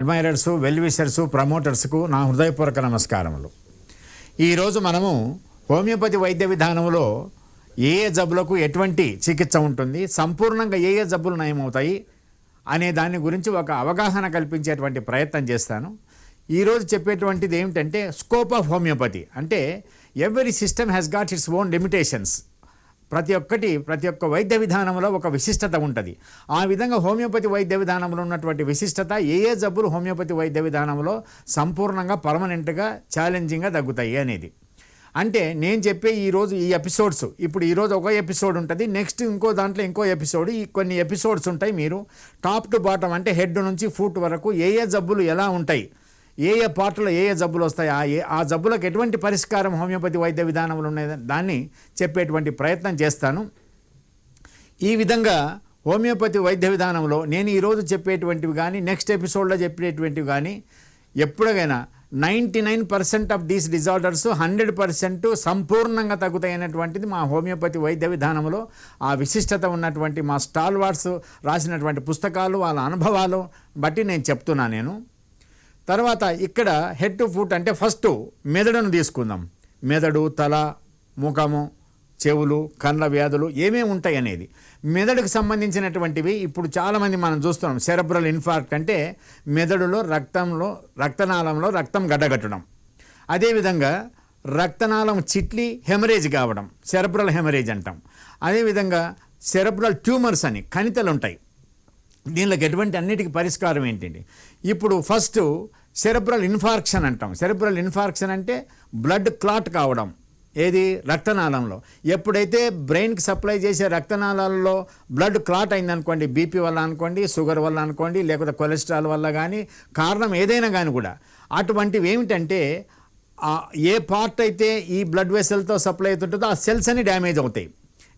అడ్మైరర్సు, well విషర్సు, ప్రమోటర్స్కు నా హృదయపూర్వక నమస్కారములు. ఈరోజు మనము హోమియోపతి వైద్య విధానంలో ఏ జబ్బులకు ఎటువంటి చికిత్స ఉంటుంది, సంపూర్ణంగా ఏ జబ్బులు నయమవుతాయి అనే దాని గురించి ఒక అవగాహన కల్పించేటువంటి ప్రయత్నం చేస్తాను. ఈరోజు చెప్పేటువంటిది ఏమిటంటే స్కోప్ ఆఫ్ హోమియోపతి. అంటే every system has got its own limitations. ప్రతి ఒక్క వైద్య విధానంలో ఒక విశిష్టత ఉంటుంది. ఆ విధంగా హోమియోపతి వైద్య విధానంలో ఉన్నటువంటి విశిష్టత ఏ జబ్బులు హోమియోపతి వైద్య విధానంలో సంపూర్ణంగా పర్మనెంట్గా ఛాలెంజింగ్గా తగ్గుతాయి అనేది. అంటే నేను చెప్పే ఈరోజు ఈ ఎపిసోడ్స్, ఇప్పుడు ఈరోజు ఒక ఎపిసోడ్ ఉంటుంది, నెక్స్ట్ ఇంకో దాంట్లో ఇంకో ఎపిసోడ్, ఈ కొన్ని ఎపిసోడ్స్ ఉంటాయి. మీరు టాప్ టు బాటం అంటే హెడ్ నుంచి ఫుట్ వరకు ఏ జబ్బులు ఎలా ఉంటాయి, ఏ పార్ట్లో ఏ జబ్బులు వస్తాయి, ఆ జబ్బులకు ఎటువంటి పరిష్కారం హోమియోపతి వైద్య విధానంలో ఉన్నాయి దాన్ని చెప్పేటువంటి ప్రయత్నం చేస్తాను. ఈ విధంగా హోమియోపతి వైద్య విధానంలో నేను ఈరోజు చెప్పేటువంటివి కానీ నెక్స్ట్ ఎపిసోడ్లో చెప్పేటువంటివి కానీ ఎప్పుడైనా 99% ఆఫ్ దీస్ డిజార్డర్స్ 100% సంపూర్ణంగా తగ్గుతాయనేటువంటిది మా హోమియోపతి వైద్య విధానంలో ఆ విశిష్టత ఉన్నటువంటి మా స్టాల్ వార్డ్స్ రాసినటువంటి పుస్తకాలు, వాళ్ళ అనుభవాలు బట్టి నేను చెప్తున్నాను. తర్వాత ఇక్కడ హెడ్ టు ఫుట్ అంటే ఫస్ట్ మెదడును తీసుకుందాం. మెదడు, తల, ముఖము, చెవులు, కళ్ళ వ్యాధులు ఏమేమి ఉంటాయి అనేది. మెదడుకు సంబంధించినటువంటివి ఇప్పుడు చాలామంది మనం చూస్తున్నాం. సెరెబ్రల్ ఇన్ఫార్క్ట్ అంటే మెదడులో రక్తనాళంలో రక్తం గడ్డగట్టడం. అదేవిధంగా రక్తనాళం చిట్లి హెమరేజ్ కావడం, సెరెబ్రల్ హెమరేజ్ అంటాం. అదేవిధంగా సెరెబ్రల్ ట్యూమర్స్ అని కణితలు ఉంటాయి. దీనిలోకి ఎటువంటి అన్నిటికీ పరిష్కారం ఏంటండి? ఇప్పుడు ఫస్ట్ సెరెబ్రల్ ఇన్ఫార్క్షన్ అంటాం. సెరెబ్రల్ ఇన్ఫార్క్షన్ అంటే బ్లడ్ క్లాట్ కావడం. ఏది? రక్తనాళంలో. ఎప్పుడైతే బ్రెయిన్కి సప్లై చేసే రక్తనాళాలలో బ్లడ్ క్లాట్ అయిందనుకోండి, బీపీ వల్ల అనుకోండి, షుగర్ వల్ల అనుకోండి, లేకపోతే కొలెస్ట్రాల్ వల్ల కానీ, కారణం ఏదైనా కానీ కూడా అటువంటివి ఏమిటంటే ఏ పార్ట్ అయితే ఈ బ్లడ్ వెసల్తో సప్లై అవుతుంటుందో ఆ సెల్స్ అన్ని డ్యామేజ్ అవుతాయి.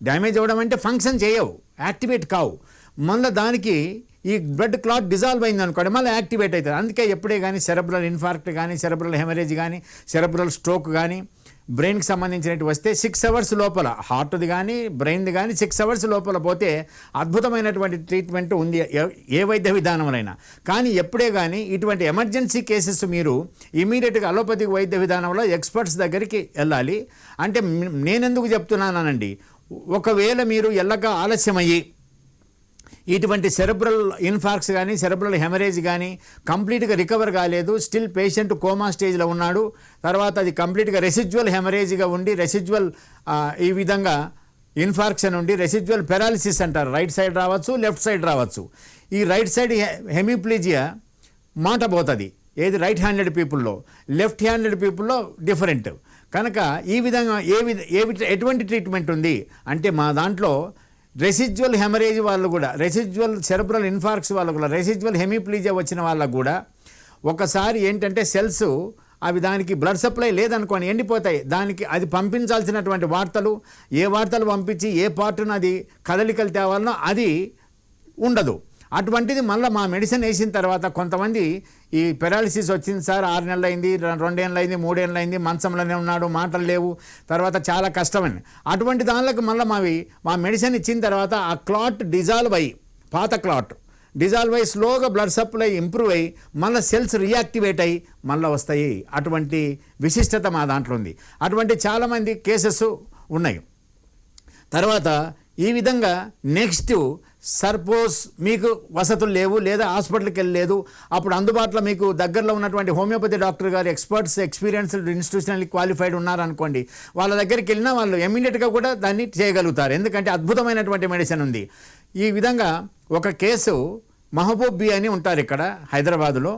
డ్యామేజ్ అవ్వడం అంటే ఫంక్షన్ చేయవు, యాక్టివేట్ కావు. మళ్ళీ దానికి ఈ బ్లడ్ క్లాట్ డిజాల్వ్ అయింది అనుకోండి, మళ్ళీ యాక్టివేట్ అవుతుంది. అందుకే ఎప్పుడే కానీ సెరెబ్రల్ ఇన్ఫార్క్ట్ కానీ, సెరెబ్రల్ హెమరేజ్ కానీ, సెరెబ్రల్ స్ట్రోక్ కానీ బ్రెయిన్కి సంబంధించినవి వస్తే 6 అవర్స్ లోపల, హార్ట్ది కానీ బ్రెయిన్ది కానీ 6 అవర్స్ లోపల పోతే అద్భుతమైనటువంటి ట్రీట్మెంట్ ఉంది ఏ వైద్య విధానంలో. కానీ ఎప్పుడే కానీ ఇటువంటి ఎమర్జెన్సీ కేసెస్ మీరు ఇమీడియట్గా అలోపతిక్ వైద్య విధానంలో ఎక్స్పర్ట్స్ దగ్గరికి వెళ్ళాలి. అంటే నేనెందుకు చెప్తున్నానండి, ఒకవేళ మీరు ఎల్లక ఆలస్యమయ్యి ఇటువంటి సెరెబ్రల్ ఇన్ఫార్క్స్ కానీ, సెరెబ్రల్ హెమరేజ్ కానీ కంప్లీట్గా రికవర్ కాలేదు, స్టిల్ పేషెంట్ కోమా స్టేజ్లో ఉన్నాడు, తర్వాత అది కంప్లీట్గా రెసిడ్యువల్ హెమరేజ్గా ఉండి రెసిడ్యువల్ ఈ విధంగా ఇన్ఫార్క్షన్ ఉండి రెసిడ్యువల్ పెరాలిసిస్ అంటారు. రైట్ సైడ్ రావచ్చు, లెఫ్ట్ సైడ్ రావచ్చు. ఈ రైట్ సైడ్ హెమిప్లీజియా మాట పోతుంది. ఏది? రైట్ హ్యాండెడ్ పీపుల్లో. లెఫ్ట్ హ్యాండెడ్ పీపుల్లో డిఫరెంట్. కనుక ఈ విధంగా ఎటువంటి ట్రీట్మెంట్ ఉంది అంటే మా దాంట్లో రెసిడ్యువల్ హెమరేజ్ వాళ్ళు కూడా, రెసిడ్యువల్ సెరెబ్రల్ ఇన్ఫార్క్స్ వాళ్ళు కూడా, రెసిడ్యువల్ హెమిప్లీజియా వచ్చిన వాళ్ళకు కూడా ఒకసారి ఏంటంటే సెల్స్ అవి దానికి బ్లడ్ సప్లై లేదనుకోండి ఎండిపోతాయి. దానికి అది పంపించాల్సినటువంటి వార్తలు, ఏ వార్తలు పంపించి ఏ పార్టును అది కదలికలు తేవాలనో అది ఉండదు. అటువంటిది మళ్ళీ మా మెడిసిన్ వేసిన తర్వాత కొంతమంది ఈ పెరాలిసిస్ వచ్చింది సార్, 6 నెలలు అయింది, 2 ఏళ్ళు అయింది, 3 ఏళ్ళు అయింది, మంచంలోనే ఉన్నాడు, మాటలు లేవు, తర్వాత చాలా కష్టమని. అటువంటి దానిలకు మళ్ళీ మా మెడిసిన్ ఇచ్చిన తర్వాత ఆ క్లాట్ డిజాల్వ్ అయ్యి, పాత క్లాట్ డిజాల్వ్ అయ్యి స్లోగా బ్లడ్ సప్లై ఇంప్రూవ్ అయ్యి మళ్ళీ సెల్స్ రియాక్టివేట్ అయ్యి మళ్ళీ వస్తాయి. అటువంటి విశిష్టత మా దాంట్లో ఉంది. అటువంటి చాలామంది కేసెస్ ఉన్నాయి. తర్వాత ఈ విధంగా నెక్స్ట్ సపోజ్ మీకు వసతులు లేవు లేదా హాస్పిటల్కి వెళ్ళలేదు, అప్పుడు అందుబాటులో మీకు దగ్గరలో ఉన్నటువంటి హోమియోపతి డాక్టర్ గారు ఎక్స్పర్ట్స్, ఎక్స్పీరియన్స్డ్, ఇన్స్టిట్యూషనల్లీ క్వాలిఫైడ్ ఉన్నారనుకోండి, వాళ్ళ దగ్గరికి వెళ్ళినా వాళ్ళు ఇమ్మీడియట్గా కూడా దాన్ని చేయగలుగుతారు. ఎందుకంటే అద్భుతమైనటువంటి మెడిసిన్ ఉంది. ఈ విధంగా ఒక కేసు మహబూబ్ బి అని ఉంటారు ఇక్కడ హైదరాబాదులో.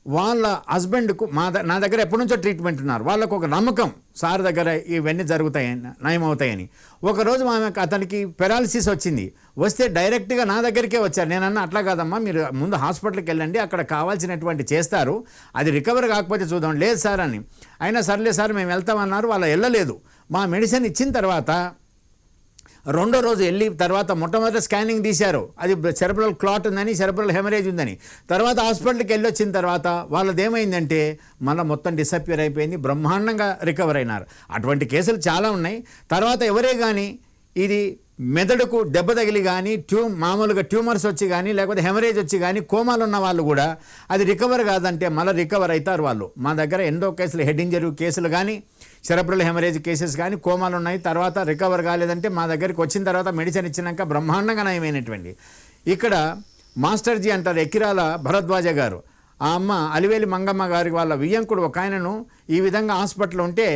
వాళ్ళ హస్బెండ్కు నా దగ్గర ఎప్పటి నుంచో ట్రీట్మెంట్ ఉన్నారు. వాళ్ళకు ఒక నమ్మకం సార్ దగ్గర ఇవన్నీ జరుగుతాయని, నయమవుతాయని. ఒకరోజు అతనికి పెరాలిసిస్ వచ్చింది. వస్తే డైరెక్ట్గా నా దగ్గరికే వచ్చారు. నేనన్నా అట్లా కాదమ్మా, మీరు ముందు హాస్పిటల్కి వెళ్ళండి, అక్కడ కావాల్సినటువంటి చేస్తారు, అది రికవర్ కాకపోతే చూద్దాం. లేదు సార్ అని. అయినా సర్లే సార్ మేము వెళ్తామన్నారు. వాళ్ళు వెళ్ళలేదు. మా మెడిసిన్ ఇచ్చిన తర్వాత రెండో రోజు వెళ్ళి తర్వాత మొట్టమొదటి స్కానింగ్ తీశారు, అది సెరెబ్రల్ క్లాట్ ఉందని, సెరెబ్రల్ హెమరేజ్ ఉందని. తర్వాత హాస్పిటల్కి వెళ్ళి వచ్చిన తర్వాత వాళ్ళది ఏమైందంటే మళ్ళీ మొత్తం డిసప్పియర్ అయిపోయింది, బ్రహ్మాండంగా రికవర్ అయినారు. అటువంటి కేసులు చాలా ఉన్నాయి. తర్వాత ఎవరే కానీ ఇది మెదడుకు దెబ్బ తగిలి కానీ మామూలుగా ట్యూమర్స్ వచ్చి కానీ లేకపోతే హెమరేజ్ వచ్చి కానీ కోమాలు ఉన్న వాళ్ళు కూడా అది రికవర్ కాదంటే మళ్ళీ రికవర్ అవుతారు వాళ్ళు. మా దగ్గర ఎన్నో కేసులు హెడ్ ఇంజరీ కేసులు కానీ సెరెబ్రల్ హెమరేజ్ కేసెస్ కానీ కోమాలు ఉన్నాయి, తర్వాత రికవర్ కాలేదంటే మా దగ్గరికి వచ్చిన తర్వాత మెడిసిన్ ఇచ్చినాక బ్రహ్మాండంగా నయమైనటువంటి. ఇక్కడ మాస్టర్జీ అంటారు ఎక్కిరాల భరద్వాజ గారు, ఆ అమ్మ అలివేలి మంగమ్మ గారి వాళ్ళ వియ్యంకుడు ఒక ఆయనను ఈ విధంగా హాస్పిటల్ ఉంటే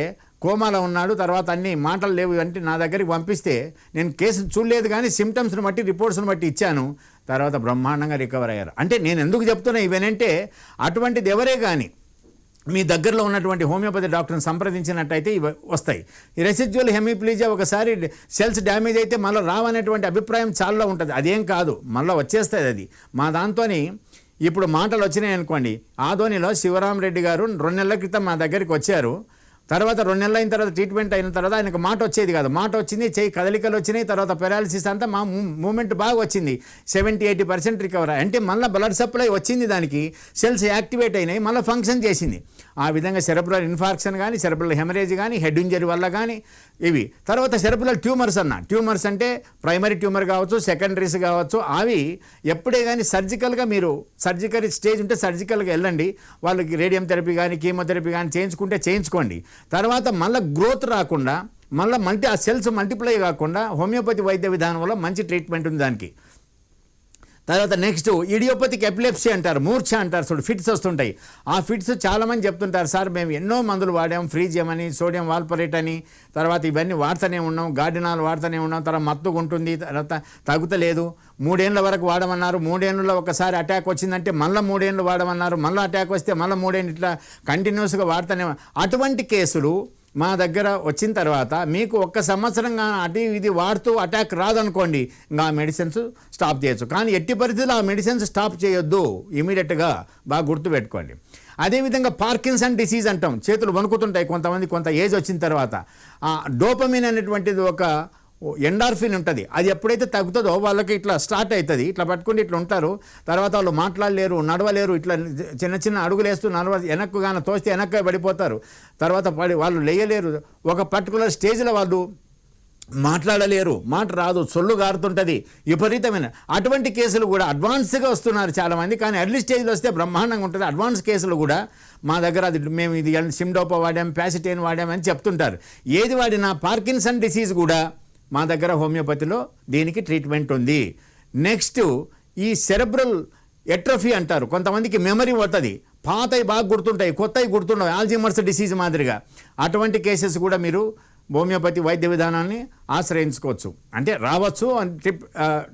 కోమాలో ఉన్నాడు, తర్వాత అన్ని మాటలు లేవు అంటే నా దగ్గరికి పంపిస్తే నేను కేసు చూడలేదు కానీ సిమ్టమ్స్ని బట్టి రిపోర్ట్స్ని బట్టి ఇచ్చాను, తర్వాత బ్రహ్మాండంగా రికవర్ అయ్యారు. అంటే నేను ఎందుకు చెప్తున్నా ఇవేనంటే అటువంటిది ఎవరే కానీ మీ దగ్గరలో ఉన్నటువంటి హోమియోపతి డాక్టర్ని సంప్రదించినట్టయితే ఇవి వస్తాయి. ఈ రెసిడ్యువల్ హెమిప్లీజియా ఒకసారి సెల్స్ డ్యామేజ్ అయితే మళ్ళీ రావనేటువంటి అభిప్రాయం చాలా ఉంటుంది. అదేం కాదు, మళ్ళీ వచ్చేస్తుంది అది. మా దాంతోని ఇప్పుడు మాటలు వచ్చినాయి అనుకోండి, ఆదోనిలో శివరామరెడ్డి గారు 2 నెలల క్రితం మా దగ్గరికి వచ్చారు. తర్వాత 2 నెలలు అయిన తర్వాత ట్రీట్మెంట్ అయిన తర్వాత ఆయనకు మాట వచ్చేది కాదు, మాట వచ్చింది, చెయ్యి కదలికలు వచ్చినాయి, తర్వాత పెరాలసిస్ అంతా మా మూమెంట్ బాగా వచ్చింది, 70-80% రికవర్. అంటే మళ్ళీ బ్లడ్ సప్లై వచ్చింది, దానికి సెల్స్ యాక్టివేట్ అయినాయి, మళ్ళీ ఫంక్షన్ చేసింది. ఆ విధంగా సెరెబ్రల్ ఇన్ఫార్క్షన్ కానీ సెరెబ్రల్ హెమరేజ్ కానీ హెడ్ ఇంజరీ వల్ల కానీ ఇవి. తర్వాత సెరెబ్రల్ ట్యూమర్స్ ట్యూమర్స్ అంటే ప్రైమరీ ట్యూమర్ కావచ్చు, సెకండరీస్ కావచ్చు, అవి ఎప్పుడే కానీ సర్జికల్గా మీరు సర్జికల్ స్టేజ్ ఉంటే సర్జికల్గా వెళ్ళండి, వాళ్ళకి రేడియం థెరపీ కానీ కీమోథెరపీ కానీ చేయించుకుంటే చేయించుకోండి. తర్వాత మళ్ళీ గ్రోత్ రాకుండా మళ్ళీ ఆ సెల్స్ మల్టిప్లై కాకుండా హోమియోపతి వైద్య విధానంలో మంచి ట్రీట్మెంట్ ఉంది దానికి. తర్వాత నెక్స్ట్ ఇడియోపతిక్ ఎపిలెప్సీ అంటారు, మూర్ఛ అంటారు, చూడు ఫిట్స్ వస్తుంటాయి. ఆ ఫిట్స్ చాలామంది చెప్తుంటారు, సార్ మేము ఎన్నో మందులు వాడాం, ఫ్రీజియం అని, సోడియం వాల్పరేట్ అని, తర్వాత ఇవన్నీ వాడుతూనే ఉన్నాం, గార్డినాల్ వాడుతూనే ఉన్నాం, తర్వాత మత్తుగా ఉంటుంది, తర్వాత తగ్గుతలేదు, 3 ఏళ్ళ వరకు వాడమన్నారు, 3 ఏళ్ళలో ఒకసారి అటాక్ వచ్చిందంటే మళ్ళీ 3 ఏళ్ళు వాడమన్నారు, మళ్ళీ అటాక్ వస్తే మళ్ళీ 3 ఏళ్ళు, ఇట్లా కంటిన్యూస్గా వాడుతూనే. అటువంటి కేసులు మా దగ్గర వచ్చిన తర్వాత మీకు 1 సంవత్సరంగా అటు ఇది వాడుతూ అటాక్ రాదనుకోండి, ఇంకా ఆ మెడిసిన్స్ స్టాప్ చేయొచ్చు. కానీ ఎట్టి పరిస్థితుల్లో ఆ మెడిసిన్స్ స్టాప్ చేయొద్దు, ఇమీడియట్గా బాగా గుర్తుపెట్టుకోండి. అదేవిధంగా పార్కిన్సన్ డిసీజ్ అంటాం, చేతులు వణుకుతుంటాయి కొంతమంది కొంత ఏజ్ వచ్చిన తర్వాత. డోపమిన్ అనేటువంటిది ఒక ఎండార్ఫిన్ ఉంటుంది, అది ఎప్పుడైతే తగ్గుతుందో వాళ్ళకి ఇట్లా స్టార్ట్ అవుతుంది, ఇట్లా పట్టుకుంటే ఇట్లా ఉంటారు, తర్వాత వాళ్ళు మాట్లాడలేరు, నడవలేరు, ఇట్లా చిన్న చిన్న అడుగులు వేస్తూ వెనక్కు కానీ తోస్తే వెనక్కి పడిపోతారు, తర్వాత వాళ్ళు లేయలేరు, ఒక పర్టికులర్ స్టేజ్లో వాళ్ళు మాట్లాడలేరు, మాట రాదు, సొల్లు గారుతుంటుంది, విపరీతమైన. అటువంటి కేసులు కూడా అడ్వాన్స్గా వస్తున్నారు చాలామంది, కానీ ఎర్లీ స్టేజ్లో వస్తే బ్రహ్మాండంగా ఉంటుంది. అడ్వాన్స్ కేసులు కూడా మా దగ్గర అది మేము ఇది సిమ్డోపా వాడాం, ప్యాసిటైన్ వాడామని చెప్తుంటారు. ఏది వాడినా పార్కిన్సన్ డిసీజ్ కూడా మా దగ్గర హోమియోపతిలో దీనికి ట్రీట్మెంట్ ఉంది. నెక్స్ట్ ఈ సెరెబ్రల్ ఎట్రోఫీ అంటారు, కొంతమందికి మెమరీ పోతుంది, పాతవి బాగా గుర్తుంటాయి, కొత్తవి గుర్తుండవు, ఆల్జీమర్స్ డిసీజ్ మాదిరిగా. అటువంటి కేసెస్ కూడా మీరు హోమియోపతి వైద్య విధానాన్ని ఆశ్రయించుకోవచ్చు, అంటే రావచ్చు,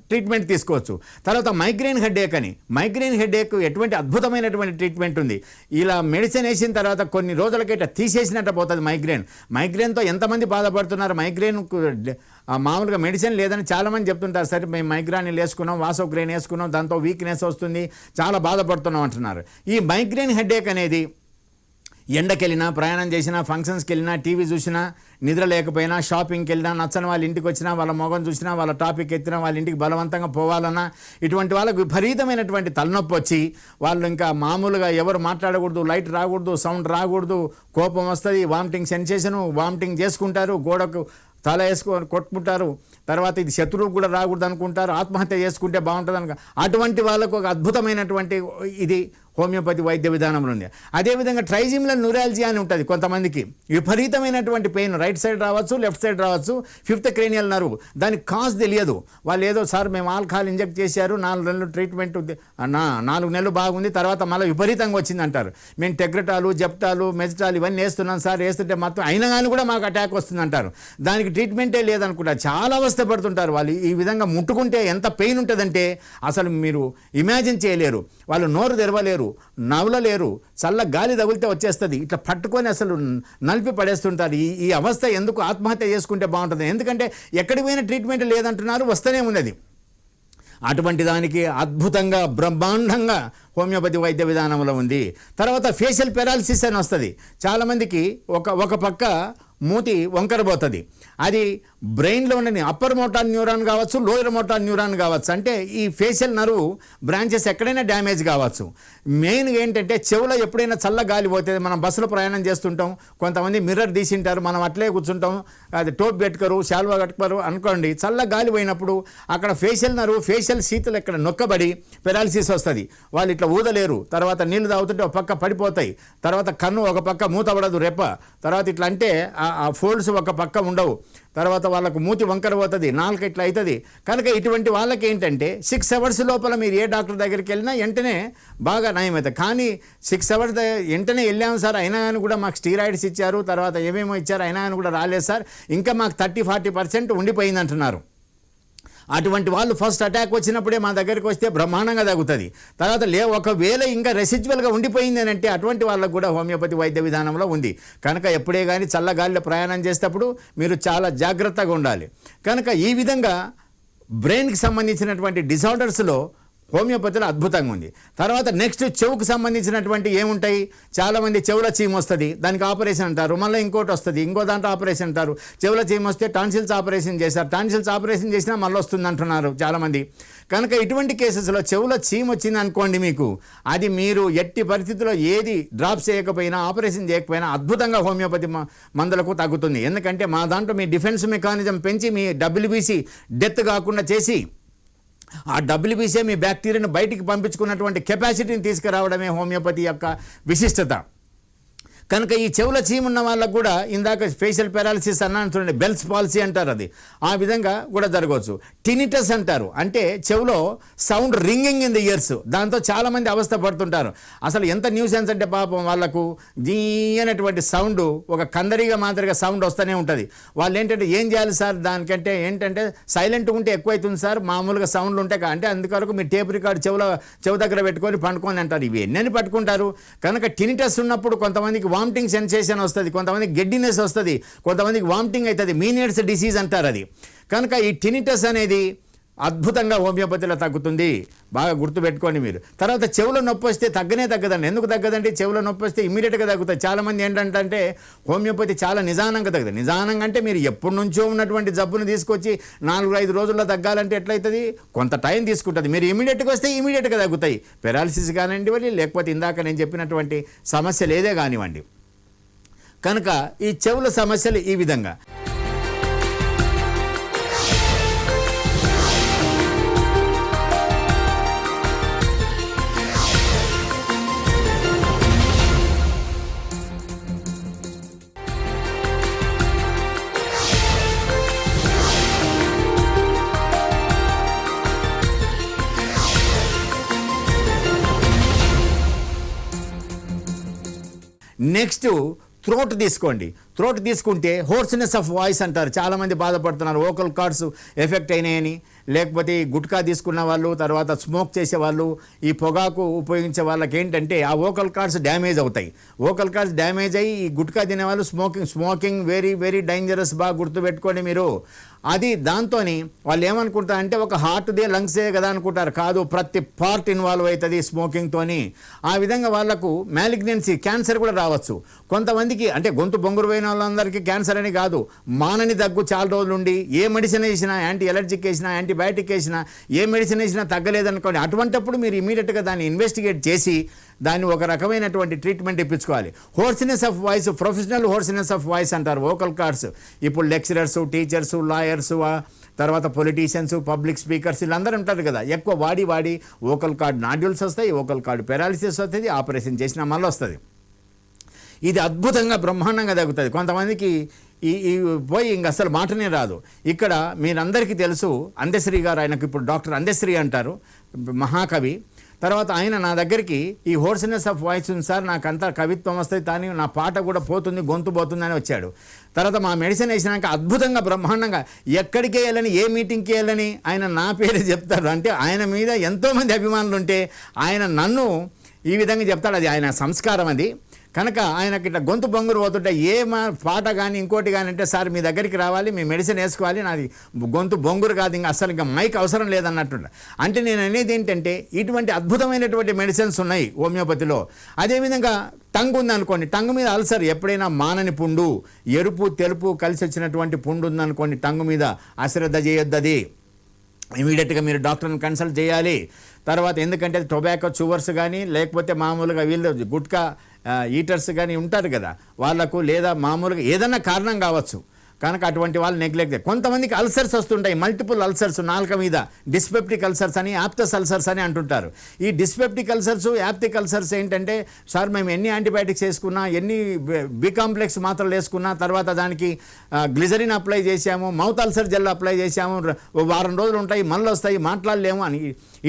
ట్రీట్మెంట్ తీసుకోవచ్చు. తర్వాత మైగ్రేన్ హెడేక్ అని, మైగ్రేన్ హెడేక్ ఎటువంటి అద్భుతమైనటువంటి ట్రీట్మెంట్ ఉంది. ఇలా మెడిసిన్ వేసిన తర్వాత కొన్ని రోజులకి ఇట్లా తీసేసినట్టు పోతుంది మైగ్రేన్తో ఎంతమంది బాధపడుతున్నారు. మైగ్రేన్ మామూలుగా మెడిసిన్ లేదని చాలామంది చెప్తుంటారు, సరే మేము మైగ్రేన్ వేసుకున్నాం, వాసోగ్రెయిన్ వేసుకున్నాం, దాంతో వీక్నెస్ వస్తుంది, చాలా బాధపడుతున్నాం అంటున్నారు. ఈ మైగ్రేన్ హెడేక్ అనేది ఎండకెళ్ళినా, ప్రయాణం చేసినా, ఫంక్షన్స్కి వెళ్ళినా, టీవీ చూసినా, నిద్ర లేకపోయినా, షాపింగ్కి వెళ్ళినా, నచ్చని వాళ్ళ ఇంటికి వచ్చినా, వాళ్ళ మొగం చూసినా, వాళ్ళ టాపిక్ ఎత్తినా, వాళ్ళ ఇంటికి బలవంతంగా పోవాలన్నా, ఇటువంటి వాళ్ళకు విపరీతమైనటువంటి తలనొప్పి వచ్చి వాళ్ళు ఇంకా మామూలుగా ఎవరు మాట్లాడకూడదు, లైట్ రాకూడదు, సౌండ్ రాకూడదు, కోపం వస్తుంది, వామిటింగ్ సెన్సేషను, వామిటింగ్ చేసుకుంటారు, గోడకు తల కొట్టుకుంటారు, తర్వాత ఇది శత్రువుకు కూడా రాకూడదు అనుకుంటారు, ఆత్మహత్య చేసుకుంటే బాగుంటుంది అటువంటి వాళ్ళకు ఒక అద్భుతమైనటువంటి ఇది హోమియోపతి వైద్య విధానంలో ఉంది. అదేవిధంగా ట్రైజిమినల్ న్యూరాలజీ అని ఉంటుంది, కొంతమందికి విపరీతమైనటువంటి పెయిన్, రైట్ సైడ్ రావచ్చు, లెఫ్ట్ సైడ్ రావచ్చు, 5th క్రేనియల్ నర్వ్, దానికి కాజ్ తెలియదు. వాళ్ళు ఏదో సార్ మేము ఆల్కహాల్ ఇంజెక్ట్ చేశారు, 4 నెలలు ట్రీట్మెంట్ 4 నెలలు బాగుంది, తర్వాత మళ్ళీ విపరీతంగా వచ్చింది అంటారు. మేము టెగ్రటాలు, జెప్టాలు, మెజిటాలు ఇవన్నీ వేస్తున్నాం సార్, వేస్తుంటే మొత్తం అయినా కానీ కూడా మాకు అటాక్ వస్తుంది అంటారు. దానికి ట్రీట్మెంటే లేదనుకుంటారు, చాలా అవస్థపడుతుంటారు వాళ్ళు. ఈ విధంగా ముట్టుకుంటే ఎంత పెయిన్ ఉంటుందంటే అసలు మీరు ఇమాజిన్ చేయలేరు. వాళ్ళు నోరు తెరవలేరు, నవ్వలేరు, చల్ల గాలి తగిలితే వచ్చేస్తుంది, ఇట్లా పట్టుకొని అసలు నలిపి పడేస్తుంటారు. ఈ అవస్థ ఎందుకు ఆత్మహత్య చేసుకుంటే బాగుంటుంది, ఎందుకంటే ఎక్కడికి పోయిన ట్రీట్మెంట్ లేదంటున్నారు, వస్తూనే ఉన్నది. అటువంటి దానికి అద్భుతంగా బ్రహ్మాండంగా హోమియోపతి వైద్య విధానంలో ఉంది. తర్వాత ఫేషియల్ పెరాలసిస్ అని వస్తుంది చాలామందికి, ఒక పక్క మూతి వంకరబోతుంది. అది బ్రెయిన్లో ఉండే అప్పర్ మోటార్ న్యూరాన్ కావచ్చు, లోయర్ మోటార్ న్యూరాన్ కావచ్చు. అంటే ఈ ఫేషియల్ నర్వ్ బ్రాంచెస్ ఎక్కడైనా డ్యామేజ్ కావచ్చు. మెయిన్గా ఏంటంటే చెవులో ఎప్పుడైనా చల్ల గాలి పోతుంది. మనం బస్సులో ప్రయాణం చేస్తుంటాం, కొంతమంది మిర్రర్ తీసింటారు, మనం అట్లే కూర్చుంటాం, అది టోప్ పెట్టుకోరు, శాల్వా కట్టుకోరు అనుకోండి. చల్ల గాలి పోయినప్పుడు అక్కడ ఫేషియల్ నర్వ్, ఫేషియల్ శీతలు ఇక్కడ నొక్కబడి పెరాలసిస్ వస్తుంది. వాళ్ళు ఇట్లా ఊదలేరు, తర్వాత నీళ్లు తాగుతుంటే ఒక పక్క పడిపోతాయి, తర్వాత కన్ను ఒక పక్క మూతపడదు రెప్ప, తర్వాత ఇట్లా అంటే ఆ ఫోల్డ్స్ ఒక పక్క ఉండవు, తర్వాత వాళ్ళకు మూతి వంకర పోతుంది, నాలుక ఇట్లా అవుతుంది. కనుక ఇటువంటి వాళ్ళకి ఏంటంటే 6 అవర్స్ లోపల మీరు ఏ డాక్టర్ దగ్గరికి వెళ్ళినా వెంటనే బాగా నయమవుతుంది. కానీ 6 అవర్స్ వెంటనే వెళ్ళాము సార్, అయినా కానీ కూడా మాకు స్టీరాయిడ్స్ ఇచ్చారు, తర్వాత ఏమేమో ఇచ్చారు, అయినా కానీ కూడా రాలేదు సార్, ఇంకా మాకు 30-40% ఉండిపోయింది అంటున్నారు. అటువంటి వాళ్ళు ఫస్ట్ అటాక్ వచ్చినప్పుడే మా దగ్గరికి వస్తే బ్రహ్మాండంగా తగ్గుతుంది. తర్వాత ఒకవేళ ఇంకా రెసిడ్యువల్గా ఉండిపోయింది అని అంటే అటువంటి వాళ్ళకు కూడా హోమియోపతి వైద్య విధానంలో ఉంది. కనుక ఎప్పుడే కానీ చల్లగాలిలో ప్రయాణం చేసేటప్పుడు మీరు చాలా జాగ్రత్తగా ఉండాలి. కనుక ఈ విధంగా బ్రెయిన్కి సంబంధించినటువంటి డిజార్డర్స్లో హోమియోపతిలో అద్భుతంగా ఉంది. తర్వాత నెక్స్ట్ చెవుకు సంబంధించినటువంటి ఏముంటాయి, చాలామంది చెవుల చీమ వస్తుంది, దానికి ఆపరేషన్ అంటారు, మళ్ళీ ఇంకోటి వస్తుంది, ఇంకో దాంట్లో ఆపరేషన్ అంటారు. చెవుల చీమ వస్తే టాన్సిల్స్ ఆపరేషన్ చేశారు, టాన్సిల్స్ ఆపరేషన్ చేసినా మళ్ళీ వస్తుంది అంటున్నారు చాలామంది. కనుక ఇటువంటి కేసెస్లో చెవుల చీమ వచ్చింది అనుకోండి, మీకు అది మీరు ఎట్టి పరిస్థితుల్లో ఏది డ్రాప్స్ చేయకపోయినా, ఆపరేషన్ చేయకపోయినా అద్భుతంగా హోమియోపతి మందులకు తగ్గుతుంది. ఎందుకంటే మా దాంట్లో మీ డిఫెన్స్ మెకానిజం పెంచి మీ WBC డెత్ కాకుండా చేసి ఆ WBC మీ బ్యాక్టీరియాను బయటికి పంపించుకున్నటువంటి కెపాసిటీని తీసుకురావడమే హోమియోపతి యొక్క విశిష్టత. కనుక ఈ చెవుల చీమ ఉన్న వాళ్ళకు కూడా ఇందాక ఫేషియల్ పారాలిసిస్ అన్నాను చూడండి, బెల్స్ పాలసీ అంటారు, అది ఆ విధంగా కూడా జరగవచ్చు. టినిటస్ అంటారు, అంటే చెవులో sound ringing in the years, దాంతో చాలామంది అవస్థ పడుతుంటారు. అసలు ఎంత న్యూసెన్స్ అంటే పాపం వాళ్ళకు జీ అనేటువంటి సౌండ్ ఒక కందరిగా మాదిరిగా సౌండ్ వస్తూనే ఉంటుంది. వాళ్ళు ఏంటంటే ఏం చేయాలి సార్, దానికంటే ఏంటంటే సైలెంట్గా ఉంటే ఎక్కువైతుంది సార్, మామూలుగా సౌండ్లు ఉంటాయి అంటే అందుకొరకు మీరు టేప్ రికార్డ్ చెవు దగ్గర పెట్టుకొని పండుకొని అంటారు. ఇవి ఎన్నని పట్టుకుంటారు. కనుక టినిటస్ ఉన్నప్పుడు కొంతమందికి వామిటింగ్ సెన్సేషన్ వస్తుంది, కొంతమందికి గెడ్డినెస్ వస్తుంది, కొంతమందికి వామిటింగ్ అవుతుంది, మీనియర్స్ డిసీజ్ అంటారు అది. కనుక ఈ టినిటస్ అనేది అద్భుతంగా హోమియోపతిలో తగ్గుతుంది, బాగా గుర్తుపెట్టుకోండి మీరు. తర్వాత చెవుల నొప్పి వస్తే తగ్గదండి. ఎందుకు తగ్గదంటే చెవుల నొప్పి వస్తే ఇమ్మీడియట్గా తగ్గుతాయి. చాలామంది ఏంటంటే హోమియోపతి చాలా నిదానంగా తగ్గుతుంది. నిదానంగా అంటే మీరు ఎప్పటి నుంచో ఉన్నటువంటి జబ్బును తీసుకొచ్చి 4-5 రోజుల్లో తగ్గాలంటే ఎట్లయితుంది, కొంత టైం తీసుకుంటుంది. మీరు ఇమీడియట్గా వస్తే ఇమీడియట్గా తగ్గుతాయి. పెరాలసిస్ కానివ్వండి, లేకపోతే ఇందాక నేను చెప్పినటువంటి సమస్యలు ఏదే కానివ్వండి. కనుక ఈ చెవుల సమస్యలు ఈ విధంగా. నెక్స్ట్ థ్రోట్ తీసుకోండి. థ్రోట్ తీసుకుంటే హోర్స్నెస్ ఆఫ్ వాయిస్ అంటారు, చాలామంది బాధపడుతున్నారు, వోకల్ కార్డ్స్ ఎఫెక్ట్ అయినాయని. లేకపోతే ఈ గుట్కా తీసుకున్న వాళ్ళు, తర్వాత స్మోక్ చేసేవాళ్ళు, ఈ పొగాకు ఉపయోగించే వాళ్ళకి ఏంటంటే ఆ వోకల్ కార్డ్స్ డ్యామేజ్ అవుతాయి. వోకల్ కార్డ్స్ డ్యామేజ్ అయ్యి ఈ గుట్కా తినేవాళ్ళు స్మోకింగ్ వెరీ వెరీ డేంజరస్, బాగా గుర్తుపెట్టుకోండి మీరు. అది దాంతో వాళ్ళు ఏమనుకుంటారంటే ఒక హార్ట్దే లంగ్సే కదా అనుకుంటారు, కాదు, ప్రతి పార్ట్ ఇన్వాల్వ్ అవుతుంది స్మోకింగ్తోని. ఆ విధంగా వాళ్ళకు మ్యాలిగ్నెన్సీ, క్యాన్సర్ కూడా రావచ్చు. కొంతమందికి అంటే గొంతు బొంగురు పోయిన వాళ్ళందరికీ క్యాన్సర్ అని కాదు, మానని దగ్గు చాలా రోజులు ఉండి ఏ మెడిసిన్ వేసినా, యాంటీ ఎలర్జిక్ వేసినా, యాంటీబయాటిక్ వేసినా, ఏ మెడిసిన్ వేసినా తగ్గలేదనుకోండి, అటువంటప్పుడు మీరు ఇమీడియట్గా దాన్ని ఇన్వెస్టిగేట్ చేసి దాన్ని ఒక రకమైనటువంటి ట్రీట్మెంట్ ఇప్పించుకోవాలి. Hoarseness of voice, professional hoarseness of voice అంటారు వోకల్ కార్డ్స్. ఇప్పుడు లెక్చరర్స్, టీచర్స్, లాయర్స్, తర్వాత పొలిటీషియన్స్, పబ్లిక్ స్పీకర్స్ వీళ్ళందరూ ఉంటారు కదా, ఎక్కువ వాడి వోకల్ కార్డ్ నాడ్యూల్స్ వస్తాయి, వోకల్ కార్డ్ పెరాలిసిస్ వస్తుంది, ఆపరేషన్ చేసినా మళ్ళీ వస్తుంది. ఇది అద్భుతంగా బ్రహ్మాండంగా తగ్గుతుంది. కొంతమందికి ఈ పోయి ఇంక అసలు మాటనే రాదు. ఇక్కడ మీరందరికీ తెలుసు అందశ్రీ గారు, ఆయనకు ఇప్పుడు డాక్టర్ అందశ్రీ అంటారు, మహాకవి. తర్వాత ఆయన నా దగ్గరికి ఈ హోర్స్నెస్ ఆఫ్ వాయిస్ ఉంది సార్, నాకు అంతా కవిత్వం వస్తుంది, కానీ నా పాట కూడా పోతుంది, గొంతు పోతుందని వచ్చాడు. తర్వాత మా మెడిసిన్ వేసినాక అద్భుతంగా బ్రహ్మాండంగా ఎక్కడికి వెళ్ళని, ఏ మీటింగ్కి వెళ్ళని ఆయన నా పేరు చెప్తాడు. అంటే ఆయన మీద ఎంతోమంది అభిమానులు ఉంటే ఆయన నన్ను ఈ విధంగా చెప్తాడు, అది ఆయన సంస్కారం అది. కనుక ఆయనకి ఇట్లా గొంతు బొంగురు పోతుంటే పాట కానీ ఇంకోటి కానీ అంటే సార్ మీ దగ్గరికి రావాలి, మీ మెడిసిన్ వేసుకోవాలి, నాది గొంతు బొంగురు కాదు, ఇంకా అసలు ఇంకా మైక్ అవసరం లేదన్నట్టు. అంటే నేను అనేది ఏంటంటే ఇటువంటి అద్భుతమైనటువంటి మెడిసిన్స్ ఉన్నాయి హోమియోపతిలో. అదేవిధంగా టంగ్ ఉందనుకోండి, టంగ్ మీద అల్సర్, ఎప్పుడైనా మానని పుండు, ఎరుపు తెలుపు కలిసి వచ్చినటువంటి పుండు ఉందనుకోండి, టంగ్ మీద అశ్రద్ధ చేయొద్దు, అది ఇమీడియట్గా మీరు డాక్టర్ని కన్సల్ట్ చేయాలి. తర్వాత ఎందుకంటే టొబాకో చూవర్స్ కానీ లేకపోతే మామూలుగా వీళ్ళు గుట్కా ఈటర్స్ కానీ ఉంటారు కదా, వాళ్ళకు లేదా మామూలుగా ఏదన్నా కారణం కావచ్చు కనుక అటువంటి వాళ్ళు నెగ్లెక్ట్. కొంతమందికి అల్సర్స్ వస్తుంటాయి, మల్టిపుల్ అల్సర్స్ నాలుక మీద, డిస్పెప్టిక్ అల్సర్స్ అని, యాప్తస్ అల్సర్స్ అని అంటుంటారు. ఈ డిస్పెప్టిక్ అల్సర్స్ యాప్టిక్ అల్సర్స్ ఏంటంటే సార్ మేము ఎన్ని యాంటీబయాటిక్స్ వేసుకున్నా, ఎన్ని బి కాంప్లెక్స్ మాత్రలు వేసుకున్నా, తర్వాత దానికి గ్లిజరిన్ అప్లై చేసాము, మౌత్ అల్సర్ జెల్ అప్లై చేసాము, వారం రోజులు ఉంటాయి మళ్ళీ వస్తాయి, మాట్లాడలేము అని,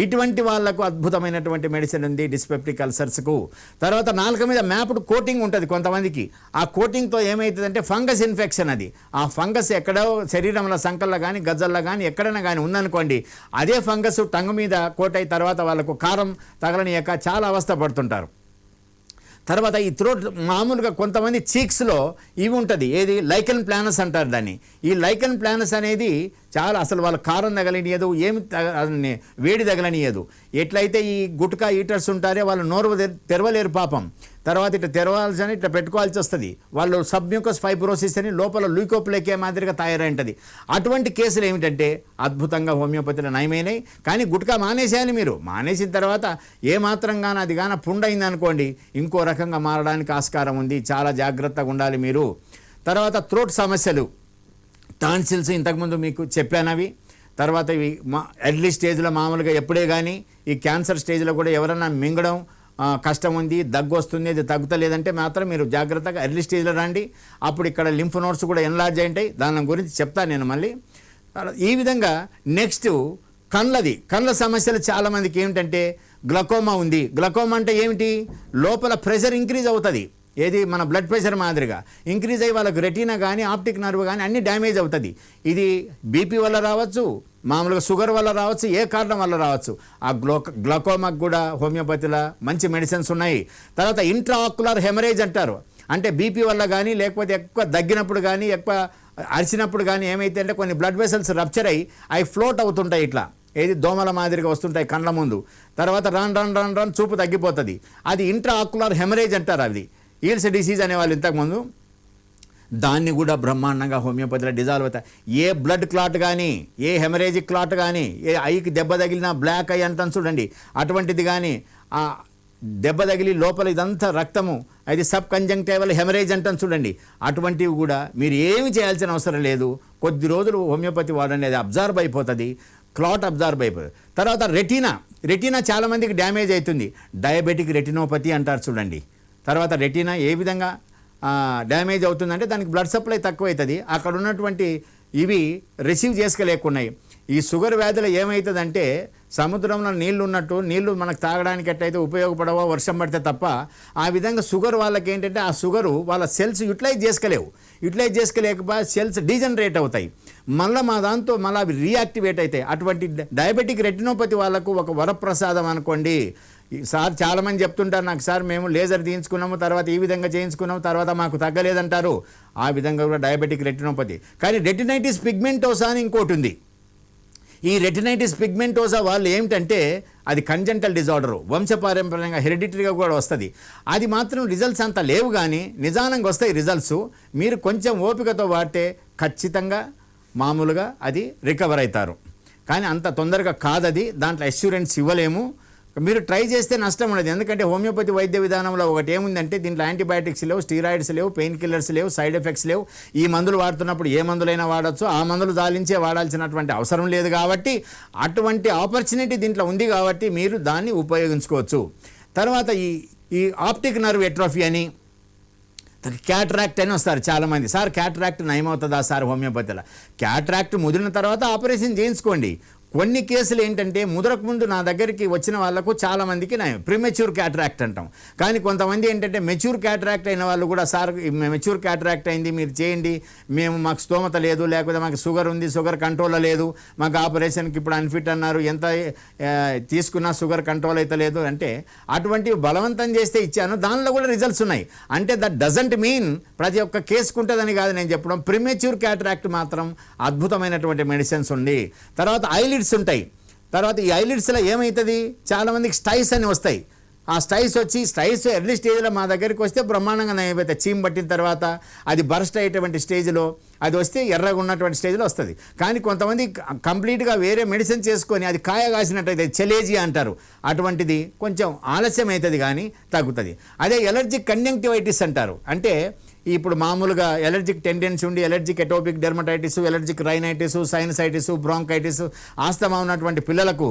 ఇటువంటి వాళ్లకు అద్భుతమైనటువంటి మెడిసిన్ ఉంది డిస్పెప్టిక్ అల్సర్స్కు. తర్వాత నాలుక మీద మ్యాప్డ్ కోటింగ్ ఉంటుంది కొంతమందికి, ఆ కోటింగ్తో ఏమవుతుందంటే ఫంగస్ ఇన్ఫెక్షన్, అది ఆ ఫంగస్ ఎక్కడో శరీరంలో సంకల్లో కానీ గజ్జల్లో కానీ ఎక్కడైనా కానీ ఉందనుకోండి, అదే ఫంగస్ టంగు మీద కోటై తర్వాత వాళ్ళకు కారం తగలనియక చాలా అవస్థ పడుతుంటారు. తర్వాత ఈ థ్రోట్ మామూలుగా కొంతమంది చీక్స్లో ఇవి ఉంటుంది, ఏది లైకెన్ ప్లానస్ అంటారు దాన్ని. ఈ లైకెన్ ప్లానస్ అనేది చాలా అసలు వాళ్ళ కారం తగలనియదు, ఏమి వేడి తగలనియదు. ఎట్లయితే ఈ గుట్కా ఈటర్స్ ఉంటారో వాళ్ళు నోరు తెరవలేరు పాపం, తర్వాత ఇట్లా తెరవాల్సి అని ఇట్లా పెట్టుకోవాల్సి వస్తుంది. వాళ్ళు సబ్మ్యూకస్ ఫైబ్రోసిస్ అని లోపల ల్యూకోప్లేకే మాదిరిగా తయారైంటుంది. అటువంటి కేసులు ఏమిటంటే అద్భుతంగా హోమియోపతిలో నయమైనాయి. కానీ గుట్కా మానేసేయాలి మీరు. మానేసిన తర్వాత ఏమాత్రం కానీ అది కానీ పుండైంది అనుకోండి ఇంకో రకంగా మారడానికి ఆస్కారం ఉంది, చాలా జాగ్రత్తగా ఉండాలి మీరు. తర్వాత థ్రోట్ సమస్యలు, టాన్సిల్స్ ఇంతకుముందు మీకు చెప్పానవి. తర్వాత ఇవి ఎర్లీ స్టేజ్లో మామూలుగా ఎప్పుడే కానీ ఈ క్యాన్సర్ స్టేజ్లో కూడా ఎవరన్నా మింగడం కష్టం ఉంది, దగ్గు వస్తుంది, అది తగ్గుతలేదంటే మాత్రం మీరు జాగ్రత్తగా ఎర్లీ స్టేజ్లో రండి. అప్పుడు ఇక్కడ లింఫ్ నోడ్స్ కూడా ఎన్లార్జ్ అయింటాయి, దాని గురించి చెప్తాను నేను మళ్ళీ. ఈ విధంగా నెక్స్ట్ కళ్ళ సమస్యలు చాలామందికి ఏమిటంటే గ్లకోమా ఉంది. గ్లకోమా అంటే ఏమిటి, లోపల ప్రెషర్ ఇంక్రీజ్ అవుతుంది, ఏది మన బ్లడ్ ప్రెషర్ మాదిరిగా ఇంక్రీజ్ అయ్యి వాళ్ళకు రెటీనా కానీ ఆప్టిక్ నర్వ్ కానీ అన్ని డ్యామేజ్ అవుతుంది. ఇది బీపీ వల్ల రావచ్చు, మామూలుగా షుగర్ వల్ల రావచ్చు, ఏ కారణం వల్ల రావచ్చు. ఆ గ్లకోమాకు కూడా హోమియోపతిలో మంచి మెడిసిన్స్ ఉన్నాయి. తర్వాత ఇంట్రా ఆక్యులర్ హెమరేజ్ అంటారు, అంటే బీపీ వల్ల కానీ లేకపోతే ఎక్కువ దగ్గినప్పుడు కానీ ఎక్కువ అరిచినప్పుడు కానీ ఏమైతే అంటే కొన్ని బ్లడ్ వెసల్స్ రప్చర్ అయ్యి అవి ఫ్లోట్ అవుతుంటాయి, ఇట్లా ఏది దోమల మాదిరిగా వస్తుంటాయి కళ్ళ ముందు. తర్వాత రన్ చూపు తగ్గిపోతుంది, అది ఇంట్రా ఆక్యులర్ హెమరేజ్ అంటారు. అది ఈల్స్ డిసీజ్ అనేవాళ్ళు ఇంతకుముందు. దాన్ని కూడా బ్రహ్మాండంగా హోమియోపతిలో డిజాల్వ్ అవుతాయి. ఏ బ్లడ్ క్లాట్ కానీ, ఏ హెమరేజిక్ క్లాట్ కానీ, ఏ ఐకి దెబ్బ తగిలినా బ్లాక్ ఐ అంటాను చూడండి, అటువంటిది కానీ ఆ దెబ్బ తగిలి లోపల ఇదంతా రక్తము, అది సబ్ కంజంక్టివల్ హెమరేజ్ అంటాను చూడండి, అటువంటివి కూడా మీరు ఏమి చేయాల్సిన అవసరం లేదు. కొద్ది రోజులు హోమియోపతి వాడండి, అది అబ్జార్బ్ అయిపోతుంది, క్లాట్ అబ్జార్బ్ అయిపోతుంది. తర్వాత రెటీనా చాలామందికి డ్యామేజ్ అవుతుంది, డయాబెటిక్ రెటినోపతి అంటారు చూడండి. తర్వాత రెటీనా ఏ విధంగా డ్యామేజ్ అవుతుందంటే దానికి బ్లడ్ సప్లై తక్కువ అవుతుంది, అక్కడ ఉన్నటువంటి ఇవి రిసీవ్ చేసుకోలేకున్నాయి. ఈ షుగర్ వ్యాధులు ఏమవుతుందంటే సముద్రంలో నీళ్లు ఉన్నట్టు, నీళ్లు మనకు తాగడానికి ఎట్లయితే ఉపయోగపడవో వర్షం పడితే తప్ప, ఆ విధంగా షుగర్ వాళ్ళకి ఏంటంటే ఆ షుగరు వాళ్ళ సెల్స్ యూటిలైజ్ చేసుకోలేకపోతే సెల్స్ డీజనరేట్ అవుతాయి, మళ్ళీ మా దాంతో మళ్ళీ అవి రీయాక్టివేట్ అవుతాయి. అటువంటి డయాబెటిక్ రెటినోపతి వాళ్ళకు ఒక వరప్రసాదం అనుకోండి. సార్ చాలామంది చెప్తుంటారు నాకు, సార్ మేము లేజర్ తీయించుకున్నాము, తర్వాత ఈ విధంగా చేయించుకున్నాము, తర్వాత మాకు తగ్గలేదంటారు. ఆ విధంగా కూడా డయాబెటిక్ రెటినోపతి. కానీ రెటినైటిస్ పిగ్మెంటోసా అని ఇంకోటి ఉంది. ఈ రెటినైటిస్ పిగ్మెంటోసా వాళ్ళు ఏమిటంటే అది కంజెంటల్ డిజార్డరు, వంశపారంపర్యంగా హెరిడిటరీగా కూడా వస్తుంది. అది మాత్రం రిజల్ట్స్ అంత లేవు, కానీ నిదానంగా వస్తాయి రిజల్ట్స్. మీరు కొంచెం ఓపికతో వాడితే ఖచ్చితంగా మామూలుగా అది రికవర్ అవుతారు. కానీ అంత తొందరగా కాదది, దాంట్లో అష్యూరెన్స్ ఇవ్వలేము. మీరు ట్రై చేస్తే నష్టం ఉండదు. ఎందుకంటే హోమియోపతి వైద్య విధానంలో ఒకటి ఏముందంటే దీంట్లో యాంటీబయాటిక్స్ లేవు, స్టీరాయిడ్స్ లేవు, పెయిన్ కిల్లర్స్ లేవు, సైడ్ ఎఫెక్ట్స్ లేవు. ఈ మందులు వాడుతున్నప్పుడు ఏ మందులైనా వాడచ్చు, ఆ మందులు జాలించే వాడాల్సినటువంటి అవసరం లేదు. కాబట్టి అటువంటి ఆపర్చునిటీ దీంట్లో ఉంది, కాబట్టి మీరు దాన్ని ఉపయోగించుకోవచ్చు. తర్వాత ఈ ఆప్టిక్ నర్వ్ ఎట్రోఫీ అని, క్యాట్రాక్ట్ అని వస్తారు చాలామంది. సార్ క్యాట్రాక్ట్ నయమవుతుందా సార్ హోమియోపతిలో? క్యాట్రాక్ట్ ముదిరిన తర్వాత ఆపరేషన్ చేయించుకోండి, కొన్ని కేసులు ఏంటంటే ముదరకు ముందు నా దగ్గరికి వచ్చిన వాళ్ళకు చాలామందికి ప్రిమెచ్యూర్ క్యాటరాక్ట్ అంటాం. కానీ కొంతమంది ఏంటంటే మెచ్యూర్ క్యాటరాక్ట్ అయిన వాళ్ళు కూడా సార్ మెచ్యూర్ క్యాటరాక్ట్ అయింది మీరు చేయండి, మాకు స్తోమత లేదు, లేకపోతే మాకు షుగర్ ఉంది, షుగర్ కంట్రోల్లో లేదు, మాకు ఆపరేషన్కి ఇప్పుడు అన్ఫిట్ అన్నారు, ఎంత తీసుకున్నా షుగర్ కంట్రోల్ అయితే లేదు అంటే అటువంటివి బలవంతం చేస్తే ఇచ్చాను, దానిలో కూడా రిజల్ట్స్ ఉన్నాయి. అంటే దట్ డజంట్ మీన్ ప్రతి ఒక్క కేసుకు ఉంటుందని కాదు నేను చెప్పడం. ప్రిమెచ్యూర్ క్యాటరాక్ట్ మాత్రం అద్భుతమైనటువంటి మెడిసిన్స్ ఉంది. తర్వాత ఐలిడ్స్ ఉంటాయి. తర్వాత ఈ ఐలిడ్స్లో ఏమవుతుంది, చాలామందికి స్టైస్ అని వస్తాయి. ఆ స్టైస్ ఎర్లీ స్టేజ్లో మా దగ్గరికి వస్తే బ్రహ్మాండంగా నయమైతే చీమ్ పట్టిన తర్వాత అది బర్స్ట్ అయ్యేటువంటి స్టేజ్లో అది వస్తే ఎర్రగా ఉన్నటువంటి స్టేజ్లో వస్తుంది. కానీ కొంతమంది కంప్లీట్గా వేరే మెడిసిన్ చేసుకొని అది కాయ కాసినట్టయితే చెలేజియా అంటారు, అటువంటిది కొంచెం ఆలస్యం అవుతుంది కానీ తగ్గుతుంది. అదే ఎలర్జిక్ కంజంక్టివైటిస్ అంటారు. అంటే ఇప్పుడు మామూలుగా ఎలర్జిక్ టెండెన్సీ ఉండి allergic atopic dermatitis, allergic rhinitis, sinusitis, bronchitis, asthma ఉన్నటువంటి పిల్లలకు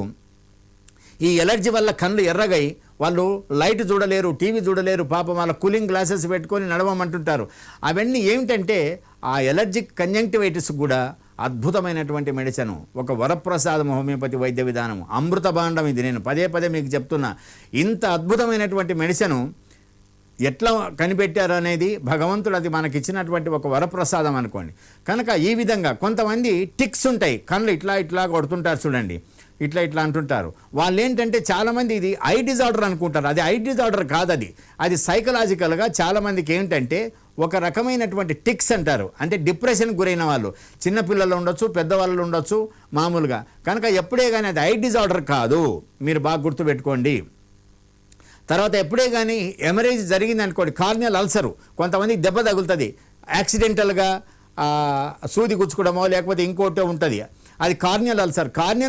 ఈ ఎలర్జీ వల్ల కళ్ళు ఎర్రగై వాళ్ళు లైట్ చూడలేరు, టీవీ చూడలేరు, పాపం వాళ్ళ కూలింగ్ గ్లాసెస్ పెట్టుకొని నడవమంటుంటారు. అవన్నీ ఏమిటంటే ఆ ఎలర్జిక్ కంజంక్టివైటిస్ కూడా అద్భుతమైనటువంటి మెడిసిన్, ఒక వరప్రసాదం హోమియోపతి వైద్య విధానం, అమృత భాండం ఇది. నేను పదే పదే మీకు చెప్తున్నా, ఇంత అద్భుతమైనటువంటి మెడిసిన్ ఎట్లా కనిపెట్టారు అనేది భగవంతుడు అది మనకిచ్చినటువంటి ఒక వరప్రసాదం అనుకోండి. కనుక ఈ విధంగా కొంతమంది టిక్స్ ఉంటాయి, కళ్ళు ఇట్లా కొడుతుంటారు చూడండి, ఇట్లా అంటుంటారు. వాళ్ళు ఏంటంటే చాలామంది ఇది ఐ డిజార్డర్ అనుకుంటారు. అది ఐ డిజార్డర్ కాదు, అది సైకలాజికల్గా చాలామందికి ఏంటంటే ఒక రకమైనటువంటి టిక్స్ అంటారు. అంటే డిప్రెషన్కి గురైన వాళ్ళు, చిన్నపిల్లలు ఉండొచ్చు, పెద్దవాళ్ళు ఉండొచ్చు మామూలుగా. కనుక ఎప్పుడే కానీ అది ఐ డిజార్డర్ కాదు, మీరు బాగా గుర్తుపెట్టుకోండి. తర్వాత ఎప్పుడే కానీ ఎమరేజ్ జరిగింది అనుకోండి, కార్నియల్ అల్సరు, కొంతమందికి దెబ్బ తగులుతుంది యాక్సిడెంటల్గా, సూది గుచ్చుకోవడమో లేకపోతే ఇంకోటో ఉంటుంది, అది కార్నియల్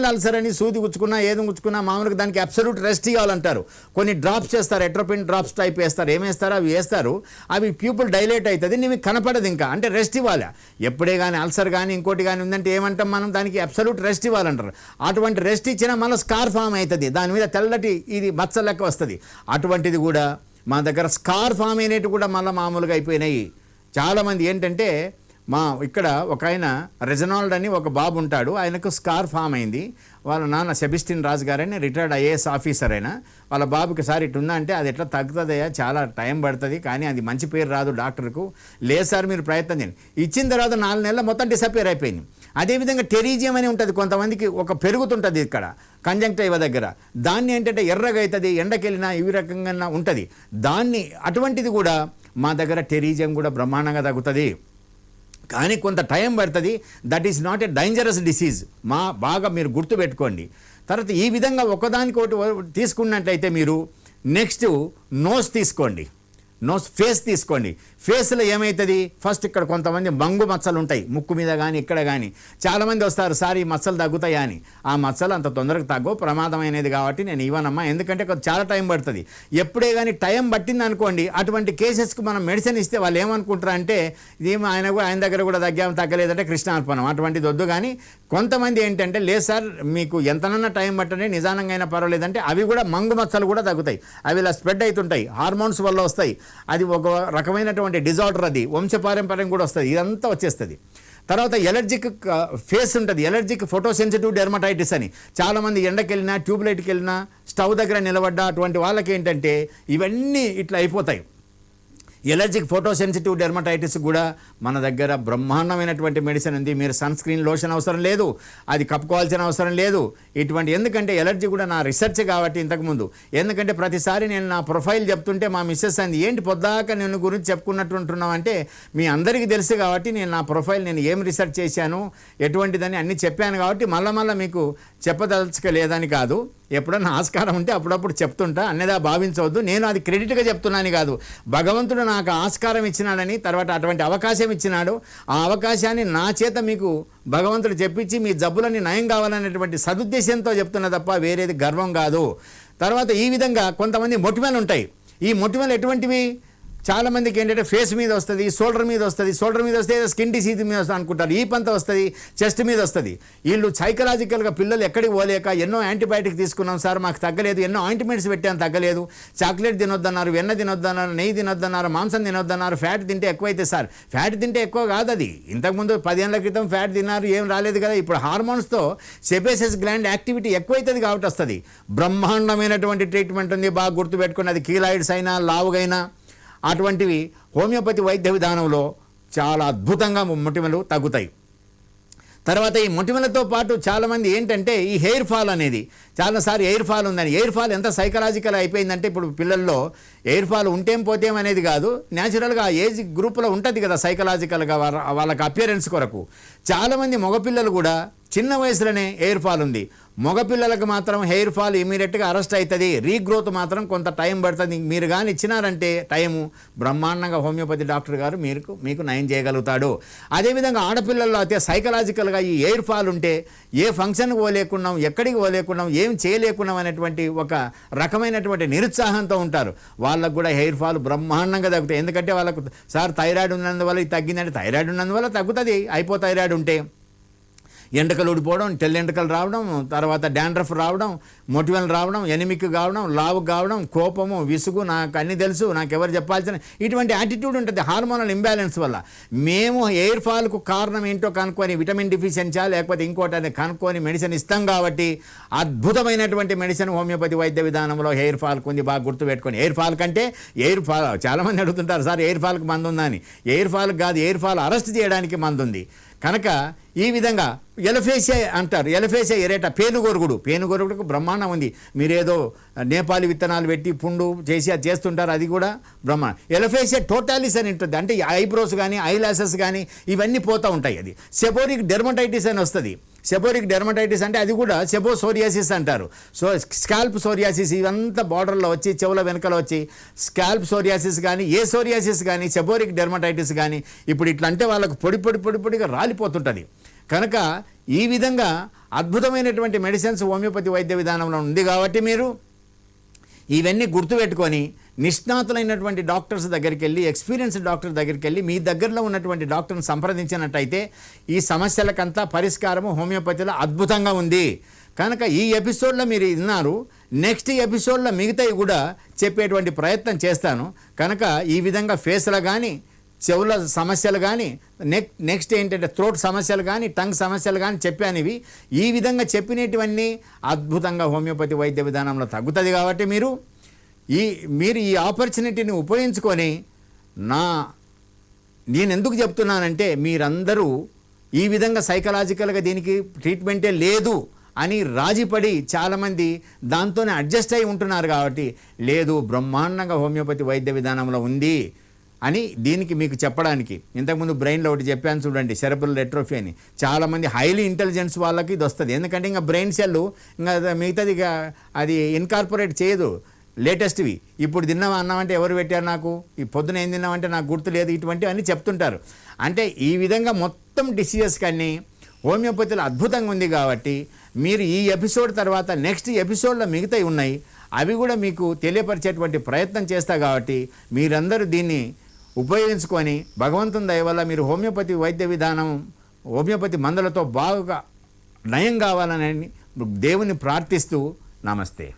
అల్సర్ అని సూది గుచ్చుకున్నా ఏది గుచ్చుకున్నా మామూలుగా దానికి అబ్సల్యూట్ రెస్ట్ ఇవ్వాలంటారు. కొన్ని డ్రాప్స్ చేస్తారు, ఎట్రోపిన్ డ్రాప్స్ టైప్ వేస్తారు, ఏమేస్తారు అవి వేస్తారు, అవి ప్యూపుల్ డైలేట్ అవుతుంది, నీకు కనపడదు ఇంకా, అంటే రెస్ట్ ఇవ్వాలి. ఎప్పుడే కానీ అల్సర్ కానీ ఇంకోటి కానీ ఉందంటే ఏమంటాం మనం, దానికి అబ్సల్యూట్ రెస్ట్ ఇవ్వాలంటారు. అటువంటి రెస్ట్ ఇచ్చినా మళ్ళీ స్కార్ ఫామ్ అవుతుంది, దాని మీద తెల్లటి ఇది మచ్చ లెక్క వస్తుంది. అటువంటిది కూడా మా దగ్గర స్కార్ ఫామ్ అయినట్టు కూడా మళ్ళీ మామూలుగా అయిపోయినాయి. చాలామంది ఏంటంటే ఇక్కడ ఒక ఆయన రెజనాల్డ్ అని ఒక బాబు ఉంటాడు, ఆయనకు స్కార్ ఫామ్ అయింది. వాళ్ళ నాన్న సెబిస్టిన్ రాజు గారని రిటైర్డ్ ఐఏఎస్ ఆఫీసర్ అయినా వాళ్ళ బాబుకి సార్ ఇట్టుందా అంటే అది ఎట్లా తగ్గుతుందయ్యా, చాలా టైం పడుతుంది, కానీ అది మంచి పేరు రాదు డాక్టర్కు. లేదు సార్ మీరు ప్రయత్నం చేయండి. ఇచ్చిన తర్వాత 4 నెలలు మొత్తం డిసపేర్ అయిపోయింది. అదేవిధంగా టెరీజియం అని ఉంటుంది, కొంతమందికి ఒక పెరుగుతుంటుంది ఇక్కడ కంజంక్టివ దగ్గర, దాన్ని ఏంటంటే ఎర్రగా అవుతుంది, ఎండకెళ్ళినా ఈ రకంగా ఉంటుంది దాన్ని. అటువంటిది కూడా మా దగ్గర టెరీజియం కూడా బ్రహ్మాండంగా తగ్గుతుంది, కానీ కొంత టైం పడుతుంది. That is not a dangerous disease, బాగా మీరు గుర్తుపెట్టుకోండి. తర్వాత ఈ విధంగా ఒకదానికొకటి తీసుకున్నట్లయితే మీరు నెక్స్ట్ నోస్ తీసుకోండి, ఫేస్ తీసుకోండి. ఫేస్లో ఏమవుతుంది, ఫస్ట్ ఇక్కడ కొంతమంది మంగు మచ్చలు ఉంటాయి ముక్కు మీద కానీ ఇక్కడ కానీ, చాలామంది వస్తారు సార్ ఈ మచ్చలు తగ్గుతాయా అని. ఆ మచ్చలు అంత తొందరగా తగ్గవు, ప్రమాదమైనది కాబట్టి నేను ఇవ్వనమ్మా, ఎందుకంటే చాలా టైం పడుతుంది. ఎప్పుడే కానీ టైం పట్టింది అనుకోండి, అటువంటి కేసెస్కి మనం మెడిసిన్ ఇస్తే వాళ్ళు ఏమనుకుంటారు అంటే ఇది ఆయన దగ్గర కూడా తగ్గలేదంటే కృష్ణార్పణం, అటువంటిది వద్దు. కానీ కొంతమంది ఏంటంటే లేదు సార్ మీకు ఎంతనన్నా టైం పట్టండి నిదానంగా అయినా పర్వాలేదంటే అవి కూడా మంగు మచ్చలు కూడా తగ్గుతాయి, అవి ఇలా స్ప్రెడ్ అవుతుంటాయి, హార్మోన్స్ వల్ల వస్తాయి, అది ఒక రకమైనటువంటి డిజార్డర్, అది వంశపారంపర్యం కూడా వస్తుంది, ఇదంతా వచ్చేస్తుంది. తర్వాత ఎలర్జిక్ ఫేస్ ఉంటుంది, ఎలర్జిక్ ఫోటోసెన్సిటివ్ డెర్మటైటిస్ అని. చాలామంది ఎండకెళ్ళినా ట్యూబ్లైట్కి వెళ్ళినా స్టవ్ దగ్గర నిలబడ్డా అటువంటి వాళ్ళకి ఏంటంటే ఇవన్నీ ఇట్లా అయిపోతాయి. ఎలర్జిక్ ఫోటోసెన్సిటివ్ డెర్మటైటిస్ కూడా మన దగ్గర బ్రహ్మాండమైనటువంటి మెడిసిన్ ఉంది. మీరు సన్ స్క్రీన్ లోషన్ అవసరం లేదు, అది కప్పుకోవాల్సిన అవసరం లేదు ఇటువంటి. ఎందుకంటే ఎలర్జీ కూడా నా రీసెర్చ్ కాబట్టి ఇంతకుముందు, ఎందుకంటే ప్రతిసారి నేను నా ప్రొఫైల్ చెప్తుంటే మా మిస్సెస్ అంది ఏంటి పొద్దాక నేను గురించి చెప్పుకున్నట్టుంటున్నాం అంటే మీ అందరికీ తెలుసు కాబట్టి నేను నా ప్రొఫైల్ నేను ఏం రీసెర్చ్ చేశాను ఎటువంటిదని అన్నీ చెప్పాను కాబట్టి మళ్ళీ మీకు చెప్పదలుచుకోలేదని కాదు, ఎప్పుడన్నా ఆస్కారం ఉంటే అప్పుడప్పుడు చెప్తుంటా, అన్నదా భావించవద్దు. నేను అది క్రెడిట్గా చెప్తున్నాను కాదు, భగవంతుడు నాకు ఆస్కారం ఇచ్చినాడని, తర్వాత అటువంటి అవకాశం ఇచ్చినాడు, ఆ అవకాశాన్ని నా చేత మీకు భగవంతుడు చెప్పించి మీ జబ్బులన్నీ నయం కావాలనేటువంటి సదుద్దేశంతో చెప్తున్నా తప్ప వేరేది గర్వం కాదు. తర్వాత ఈ విధంగా కొంతమంది మొటిమలు ఉంటాయి. ఈ మొటిమలు ఎటువంటివి, చాలామందికి ఏంటంటే ఫేస్ మీద వస్తుంది, షోల్డర్ మీద వస్తుంది, షోల్డర్ మీద వస్తే స్కిన్ డిసీజ్ మీద వస్తుంది అనుకుంటారు, ఈ పంత వస్తుంది, చెస్ట్ మీద వస్తుంది. వీళ్ళు సైకలాజికల్గా పిల్లలు ఎక్కడికి పోలేక ఎన్నో యాంటీబయాటిక్ తీసుకున్నాం సార్ మాకు తగ్గలేదు, ఎన్నో ఆయింట్మెంట్స్ పెట్టాను తగ్గలేదు, చాక్లెట్ తినొద్దన్నారు, వెన్న తినొద్దన్నారు, నెయ్యి తినొద్దన్నారు, మాంసం తినొద్దన్నారు, ఫ్యాట్ తింటే ఎక్కువైతే సార్ ఫ్యాట్ తింటే ఎక్కువ కాదు, అది ఇంతకుముందు 10 ఏళ్ల క్రితం ఫ్యాట్ తిన్నారు ఏం రాలేదు కదా. ఇప్పుడు హార్మోన్స్తో సెబేసియస్ గ్లాండ్ యాక్టివిటీ ఎక్కువైతుంది కాబట్టి వస్తుంది. బ్రహ్మాండమైనటువంటి ట్రీట్మెంట్ ఉంది, బాగా గుర్తుపెట్టుకుని, అది కీలాయిడ్స్ అయినా లావుగైనా అటువంటివి హోమియోపతి వైద్య విధానంలో చాలా అద్భుతంగా మొటిమలు తగ్గుతాయి. తర్వాత ఈ మొటిమలతో పాటు చాలామంది ఏంటంటే ఈ హెయిర్ ఫాల్ అనేది చాలాసారి ఎయిర్ ఫాల్ ఉందని, ఎయిర్ ఫాల్ ఎంత సైకలాజికల్ అయిపోయిందంటే ఇప్పుడు పిల్లల్లో ఎయిర్ ఫాల్ ఉంటేం పోతేం అనేది కాదు, న్యాచురల్గా ఆ ఏజ్ గ్రూప్లో ఉంటుంది కదా సైకలాజికల్గా వాళ్ళకి అపియరెన్స్ కొరకు. చాలామంది మగపిల్లలు కూడా చిన్న వయసులోనే ఎయిర్ ఫాల్ ఉంది. మగపిల్లలకు మాత్రం హెయిర్ ఫాల్ ఇమీడియట్గా అరెస్ట్ అవుతుంది, రీగ్రోత్ మాత్రం కొంత టైం పడుతుంది. మీరు కానీ ఇచ్చినారంటే టైము బ్రహ్మాండంగా హోమియోపతి డాక్టర్ గారు మీకు నయం చేయగలుగుతాడు. అదేవిధంగా ఆడపిల్లల్లో అయితే సైకలాజికల్గా ఈ ఎయిర్ ఫాల్ ఉంటే ఏ ఫంక్షన్కి పోలేకున్నాం, ఎక్కడికి పోలేకున్నాం, ఏం చేయలేకున్నాం అనేటువంటి ఒక రకమైనటువంటి నిరుత్సాహంతో ఉంటారు. వాళ్ళకు కూడా హెయిర్ ఫాల్ బ్రహ్మాండంగా తగ్గుతాయి. ఎందుకంటే వాళ్ళకు సార్ థైరాయిడ్ ఉన్నందువల్ల ఇది తగ్గిందంటే థైరాయిడ్ ఉన్నందువల్ల తగ్గుతుంది. థైరాయిడ్ ఉంటే ఎండకలు ఊడిపోవడం, తెల్లెండకలు రావడం, తర్వాత డాండ్రఫ్ రావడం, మొటిమలు రావడం, ఎనిమిక్ కావడం, లావు కావడం, కోపము, విసుగు, నాకు అన్నీ తెలుసు, నాకు ఎవరు చెప్పాల్సిన ఇటువంటి యాటిట్యూడ్ ఉంటుంది హార్మోనల్ ఇంబ్యాలెన్స్ వల్ల. మేము ఎయిర్ ఫాల్కు కారణం ఏంటో కనుక్కొని విటమిన్ డిఫిషియన్సా లేకపోతే ఇంకోటి అని కనుక్కొని మెడిసిన్ ఇస్తాం కాబట్టి అద్భుతమైనటువంటి మెడిసిన్ హోమియోపతి వైద్య విధానంలో హెయిర్ ఫాల్కు ఉంది. బాగా గుర్తుపెట్టుకొని, ఎయిర్ ఫాల్ కంటే ఎయిర్ ఫాల్ చాలామంది అడుగుతుంటారు సార్ ఎయిర్ ఫాల్కి మందు ఉందా అని. ఎయిర్ ఫాల్కి కాదు, ఎయిర్ ఫాల్ అరెస్ట్ చేయడానికి మందు ఉంది. కనుక ఈ విధంగా ఎలఫేసియా అంటారు, ఎలఫేసియా ఎరేటా, పేనుగొరుగుడుకు బ్రహ్మాండం ఉంది. మీరేదో నేపాలి విత్తనాలు పెట్టి పుండు చేసి అది చేస్తుంటారు, అది కూడా బ్రహ్మాండం. ఎలఫేసియా టోటాలిస్ అని ఉంటుంది, అంటే ఐబ్రోస్ కానీ ఐలాసెస్ కానీ ఇవన్నీ పోతూ ఉంటాయి. అది సెబోరిక్ డెర్మటైటిస్ అని వస్తుంది. సెబోరిక్ డెర్మటైటిస్ అంటే అది కూడా సెబోసోరియాసిస్ అంటారు. స్కాల్ప్ సోరియాసిస్ ఇవంతా బార్డర్లో వచ్చి చెవుల వెనకలో వచ్చి స్కాల్ప్ సోరియాసిస్ కానీ ఏ సోరియాసిస్ కానీ సెబోరిక్ డెర్మటైటిస్ కానీ ఇప్పుడు ఇట్లా అంటే వాళ్ళకు పొడిగా రాలిపోతుంటుంది. కనుక ఈ విధంగా అద్భుతమైనటువంటి మెడిసిన్స్ హోమియోపతి వైద్య విధానంలో ఉంది కాబట్టి మీరు ఇవన్నీ గుర్తుపెట్టుకొని నిష్ణాతులైనటువంటి డాక్టర్స్ దగ్గరికి వెళ్ళి, ఎక్స్పీరియన్స్డ్ డాక్టర్ దగ్గరికి వెళ్ళి మీ దగ్గరలో ఉన్నటువంటి డాక్టర్ని సంప్రదించినట్టయితే ఈ సమస్యలకంతా పరిష్కారము హోమియోపతిలో అద్భుతంగా ఉంది. కనుక ఈ ఎపిసోడ్లో మీరు విన్నారు, నెక్స్ట్ ఎపిసోడ్లో మిగతాయి కూడా చెప్పేటువంటి ప్రయత్నం చేస్తాను. కనుక ఈ విధంగా ఫేస్లో కానీ, చెవుల సమస్యలు కానీ, నెక్స్ట్ ఏంటంటే థ్రోట్ సమస్యలు కానీ, టంగ్ సమస్యలు కానీ చెప్పాను. ఇవి ఈ విధంగా చెప్పినటువన్నీ అద్భుతంగా హోమియోపతి వైద్య విధానంలో తగ్గుతుంది. కాబట్టి మీరు ఈ ఆపర్చునిటీని ఉపయోగించుకొని నేను ఎందుకు చెప్తున్నానంటే మీరందరూ ఈ విధంగా సైకలాజికల్గా దీనికి ట్రీట్మెంటే లేదు అని రాజీపడి చాలామంది దాంతోనే అడ్జస్ట్ అయి ఉంటున్నారు. కాబట్టి లేదు, బ్రహ్మాండంగా హోమియోపతి వైద్య విధానంలో ఉంది అని దీనికి మీకు చెప్పడానికి. ఇంతకుముందు బ్రెయిన్లో ఒకటి చెప్పాను చూడండి, సెరెబ్రల్ ఎట్రోఫీ అని. చాలామంది హైలీ ఇంటెలిజెన్స్ వాళ్ళకి ఇది వస్తుంది. ఎందుకంటే ఇంకా బ్రెయిన్ సెల్ ఇంకా మిగతాది అది ఇన్కార్పొరేట్ చేయదు. లేటెస్ట్వి ఇప్పుడు తిన్నావా అన్నామంటే ఎవరు పెట్టారు, నాకు ఈ పొద్దున ఏం తిన్నామంటే నాకు గుర్తు లేదు, ఇటువంటివన్నీ చెప్తుంటారు. అంటే ఈ విధంగా మొత్తం డిసీజెస్ కానీ హోమియోపతిలో అద్భుతంగా ఉంది. కాబట్టి మీరు ఈ ఎపిసోడ్ తర్వాత నెక్స్ట్ ఎపిసోడ్లో మిగతాయి ఉన్నాయి, అవి కూడా మీకు తెలియపరిచేటువంటి ప్రయత్నం చేస్తా. కాబట్టి మీరందరూ దీన్ని ఉపయోగించుకొని భగవంతుని దయ వల్ల మీరు హోమియోపతి వైద్య విధానం, హోమియోపతి మందులతో బాగా నయం కావాలని దేవుని ప్రార్థిస్తూ నమస్తే.